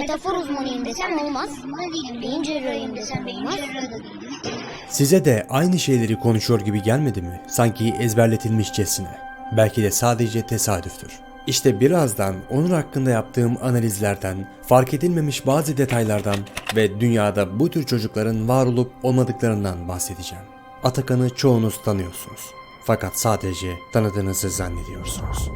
Metafor uzmanıyım desem olmaz. Beyin cerrahıyım desem olmaz. Size de aynı şeyleri konuşuyor gibi gelmedi mi? Sanki ezberletilmişçesine. Belki de sadece tesadüftür. İşte birazdan onun hakkında yaptığım analizlerden, fark edilmemiş bazı detaylardan ve dünyada bu tür çocukların var olup olmadıklarından bahsedeceğim. Atakan'ı çoğunuz tanıyorsunuz. Fakat sadece tanıdığınızı zannediyorsunuz.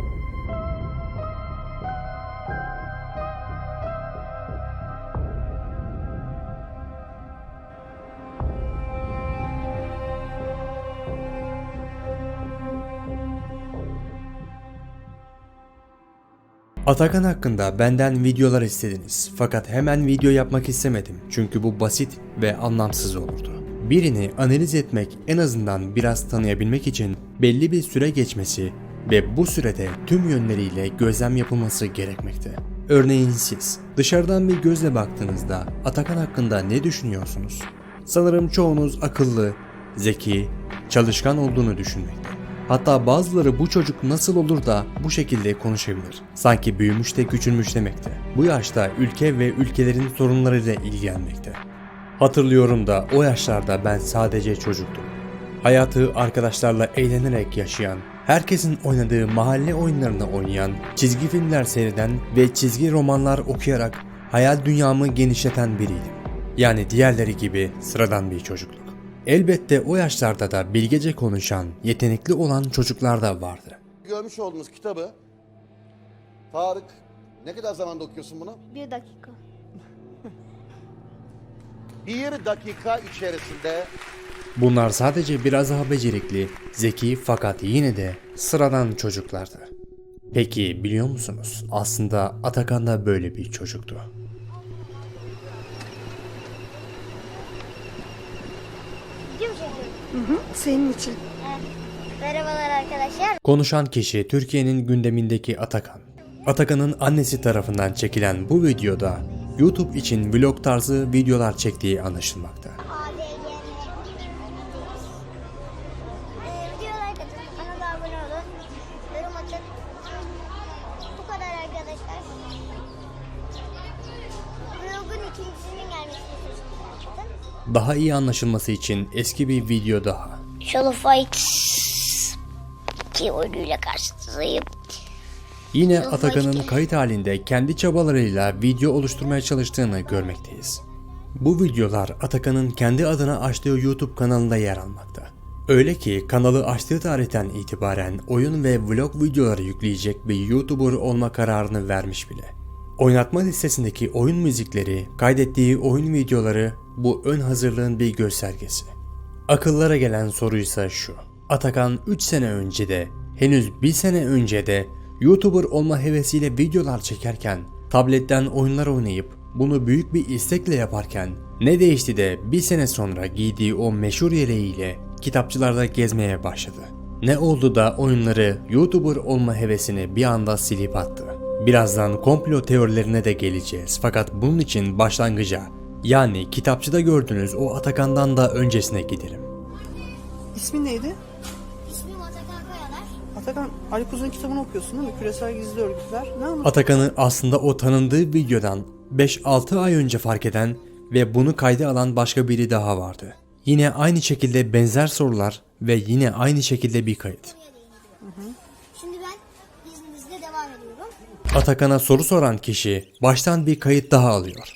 Atakan hakkında benden videolar istediniz. Fakat hemen video yapmak istemedim. Çünkü bu basit ve anlamsız olurdu. Birini analiz etmek en azından biraz tanıyabilmek için belli bir süre geçmesi ve bu sürede tüm yönleriyle gözlem yapılması gerekmekte. Örneğin siz dışarıdan bir gözle baktığınızda Atakan hakkında ne düşünüyorsunuz? Sanırım çoğunuz akıllı, zeki, çalışkan olduğunu düşünmekte. Hatta bazıları bu çocuk nasıl olur da bu şekilde konuşabilir? Sanki büyümüş de küçülmüş demekte. Bu yaşta ülke ve ülkelerin sorunlarıyla ilgilenmekte. Hatırlıyorum da o yaşlarda ben sadece çocuktum. Hayatı arkadaşlarla eğlenerek yaşayan, herkesin oynadığı mahalle oyunlarını oynayan, çizgi filmler seyreden ve çizgi romanlar okuyarak hayal dünyamı genişleten biriydim. Yani diğerleri gibi sıradan bir çocukluk. Elbette o yaşlarda da bilgece konuşan, yetenekli olan çocuklar da vardı. Görmüş olduğunuz kitabı Tarık ne kadar zamanda okuyorsun bunu? 1 dakika. 1 dakika içerisinde Bunlar sadece biraz daha becerikli, zeki fakat yine de sıradan çocuklardı. Peki biliyor musunuz? Aslında Atakan da böyle bir çocuktu. Video mu çekiyorsun? Senin için. Merhabalar arkadaşlar. Konuşan kişi Türkiye'nin gündemindeki Atakan. Atakan'ın annesi tarafından çekilen bu videoda YouTube için vlog tarzı videolar çektiği anlaşılmakta. Videoya like atın, kanala abone olun, yorum atın. Bu kadar arkadaşlar. Vlogun ikincisinin gelmesini istiyorsanız Daha iyi anlaşılması için eski bir video daha. Shovel Fight 2 oyunuyla karşınızdayım. Yine Atakan'ın kayıt halinde kendi çabalarıyla video oluşturmaya çalıştığını görmekteyiz. Bu videolar Atakan'ın kendi adına açtığı YouTube kanalında yer almakta. Öyle ki kanalı açtığı tarihten itibaren oyun ve vlog videoları yükleyecek bir YouTuber olma kararını vermiş bile. Oynatma listesindeki oyun müzikleri, kaydettiği oyun videoları bu ön hazırlığın bir göstergesi. Akıllara gelen soruysa şu: Atakan 3 sene önce de, henüz 1 sene önce de YouTuber olma hevesiyle videolar çekerken, tabletten oyunlar oynayıp bunu büyük bir istekle yaparken ne değişti de 1 sene sonra giydiği o meşhur yeleğiyle kitapçılarda gezmeye başladı? Ne oldu da oyunları YouTuber olma hevesini bir anda silip attı? Birazdan komplo teorilerine de geleceğiz fakat bunun için başlangıca, yani kitapçıda gördüğünüz o Atakan'dan da öncesine gidelim. İsmin neydi? İsmim Atakan Kayalar. Atakan, Ali Kuz'un kitabını okuyorsun değil mi? Küresel Gizli Örgütler. Ne anlatıyor? Atakan'ı aslında o tanındığı videodan 5-6 ay önce fark eden ve bunu kayda alan başka biri daha vardı. Yine aynı şekilde benzer sorular ve yine aynı şekilde bir kayıt. Şimdi ben izninizle devam ediyorum. Atakan'a soru soran kişi baştan bir kayıt daha alıyor.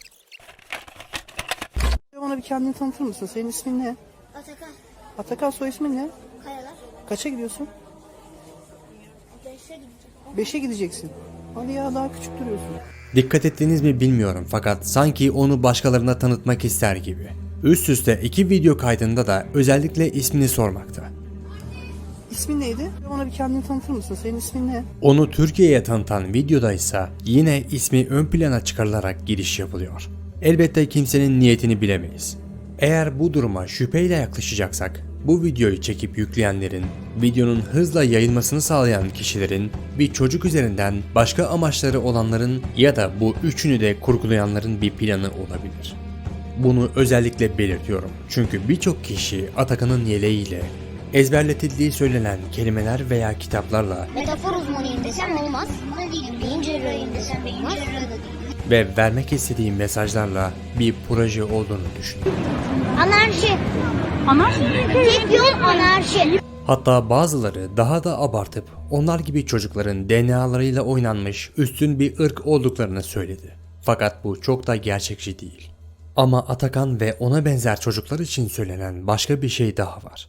Bana bir kendini tanıtır mısın? Senin ismin ne? Atakan Atakan, soy ismin ne? Kayalar. Kaça gidiyorsun? 5'e gideceğim. 5'e gideceksin. Hadi ya, daha küçük duruyorsun. Dikkat ettiniz mi bilmiyorum fakat sanki onu başkalarına tanıtmak ister gibi. Üst üste 2 video kaydında da özellikle ismini sormakta. İsmin neydi? Bana bir kendini tanıtır mısın? Senin ismin ne? Onu Türkiye'ye tanıtan videoda ise yine ismi ön plana çıkarılarak giriş yapılıyor. Elbette kimsenin niyetini bilemeyiz. Eğer bu duruma şüpheyle yaklaşacaksak, bu videoyu çekip yükleyenlerin, videonun hızla yayılmasını sağlayan kişilerin, bir çocuk üzerinden başka amaçları olanların ya da bu üçünü de kurgulayanların bir planı olabilir. Bunu özellikle belirtiyorum çünkü birçok kişi Atakan'ın yeleğiyle, ezberletildiği söylenen kelimeler veya kitaplarla Metafor uzmanıyım desem olmaz. Beyin cerrahıyım desem olmaz. ve vermek istediği mesajlarla bir proje olduğunu düşünüyor. Anarşi. Tek yol anarşi. Hatta bazıları daha da abartıp onlar gibi çocukların DNA'larıyla oynanmış üstün bir ırk olduklarını söyledi. Fakat bu çok da gerçekçi değil. Ama Atakan ve ona benzer çocuklar için söylenen başka bir şey daha var.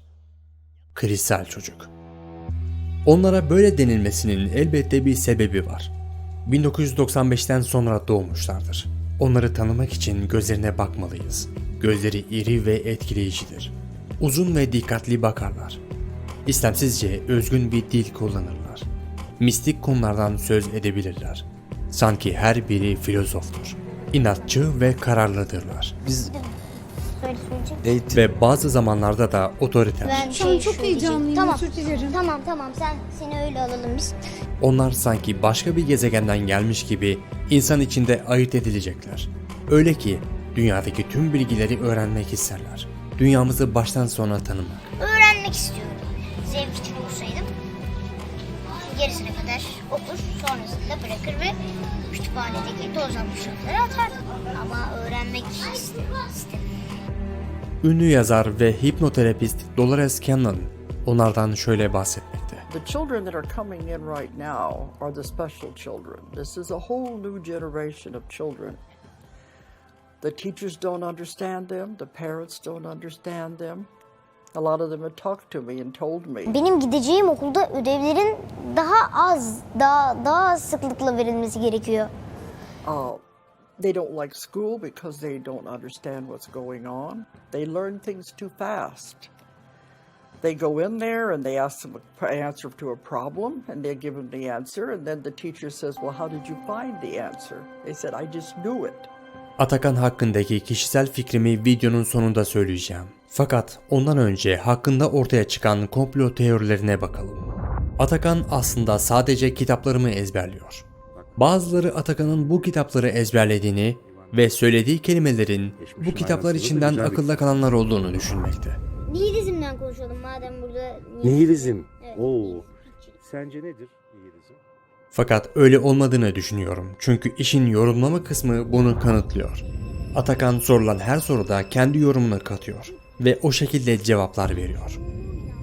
Kristal çocuk. Onlara böyle denilmesinin elbette bir sebebi var. 1995'ten sonra doğmuşlardır. Onları tanımak için gözlerine bakmalıyız. Gözleri iri ve etkileyicidir. Uzun ve dikkatli bakarlar. İstemsizce özgün bir dil kullanırlar. Mistik konulardan söz edebilirler. Sanki her biri filozoftur. İnatçı ve kararlıdırlar. Biz Böyle söyleyecek. eğitim... Ve bazı zamanlarda da otoriter. Ben Şu an çok söyleyeceğim. heyecanlıyım, Tamam. özür dilerim. Tamam seni öyle alalım biz. Onlar sanki başka bir gezegenden gelmiş gibi insan içinde ayırt edilecekler. Öyle ki dünyadaki tüm bilgileri öğrenmek isterler. Dünyamızı baştan sona tanımak. Öğrenmek istiyorum. Zevk için olsaydım gerisine kadar okur, sonrasında bırakır ve kütüphanedeki tozlanmış raflara atardım. Ama öğrenmek istedim. Ünlü yazar ve hipnoterapist Dolores Cannon onlardan şöyle bahsetmekte. The children that are coming in right now are the special children. This is a whole new generation of children. The teachers don't understand them, the parents don't understand them. A lot of them have talked to me and told me. Benim gideceğim okulda ödevlerin daha az sıklıkla verilmesi gerekiyor. They don't like school because they don't understand what's going on. They learn things too fast. They go in there and they ask them an answer to a problem and they give them the answer and then the teacher says, well, how did you find the answer? They said, I just knew it. Atakan hakkındaki kişisel fikrimi videonun sonunda söyleyeceğim. Fakat ondan önce hakkında ortaya çıkan komplo teorilerine bakalım. Atakan aslında sadece kitaplarımı ezberliyor. Bazıları Atakan'ın bu kitapları ezberlediğini ve söylediği kelimelerin bu kitaplar içinden akılda kalanlar olduğunu düşünmekte. Nihilizmden konuşalım madem burada. Nihilizm. Evet. Oo. Sence nedir nihilizm? Fakat öyle olmadığını düşünüyorum. Çünkü işin yorumlama kısmı bunu kanıtlıyor. Atakan sorulan her soruda kendi yorumunu katıyor ve o şekilde cevaplar veriyor.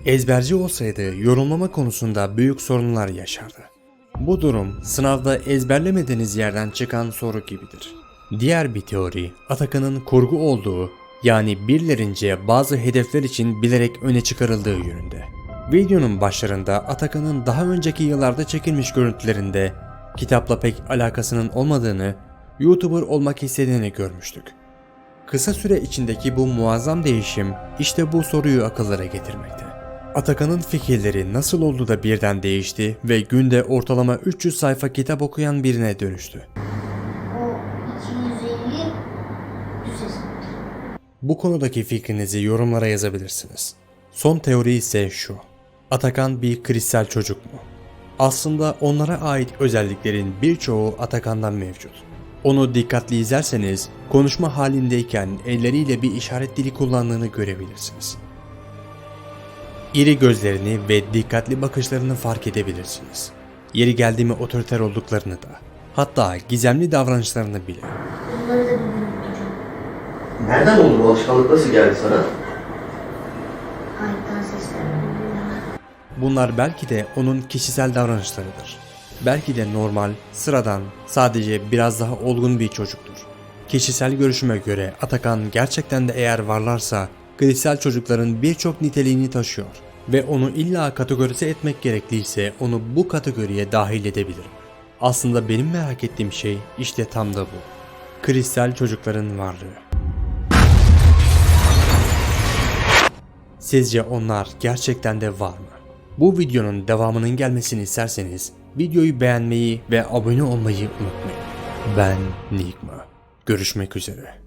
Ezberci olsaydı yorumlama konusunda büyük sorunlar yaşardı. Bu durum sınavda ezberlemediğiniz yerden çıkan soru gibidir. Diğer bir teori Atakan'ın kurgu olduğu, yani birilerince bazı hedefler için bilerek öne çıkarıldığı yönünde. Videonun başlarında Atakan'ın daha önceki yıllarda çekilmiş görüntülerinde kitapla pek alakasının olmadığını, YouTuber olmak istediğini görmüştük. Kısa süre içindeki bu muazzam değişim işte bu soruyu akıllara getirmekte. Atakan'ın fikirleri nasıl oldu da birden değişti ve günde ortalama 300 sayfa kitap okuyan birine dönüştü? O 250 düzesi. Bu konudaki fikrinizi yorumlara yazabilirsiniz. Son teori ise şu. Atakan bir kristal çocuk mu? Aslında onlara ait özelliklerin birçoğu Atakan'dan mevcut. Onu dikkatli izlerseniz konuşma halindeyken elleriyle bir işaret dili kullandığını görebilirsiniz. İri gözlerini ve dikkatli bakışlarını fark edebilirsiniz. Yeri geldi mi otoriter olduklarını da. Hatta gizemli davranışlarını bile. Nereden oldu bu alışkanlık, nasıl geldi sana? Kayıttan sesler. Bunlar belki de onun kişisel davranışlarıdır. Belki de normal, sıradan, sadece biraz daha olgun bir çocuktur. Kişisel görüşüme göre Atakan gerçekten de eğer varlarsa kristal çocukların birçok niteliğini taşıyor ve onu illa kategorize etmek gerekliyse onu bu kategoriye dahil edebilirim. Aslında benim merak ettiğim şey işte tam da bu. Kristal çocukların varlığı. Sizce onlar gerçekten de var mı? Bu videonun devamının gelmesini isterseniz videoyu beğenmeyi ve abone olmayı unutmayın. Ben Nigma. Görüşmek üzere.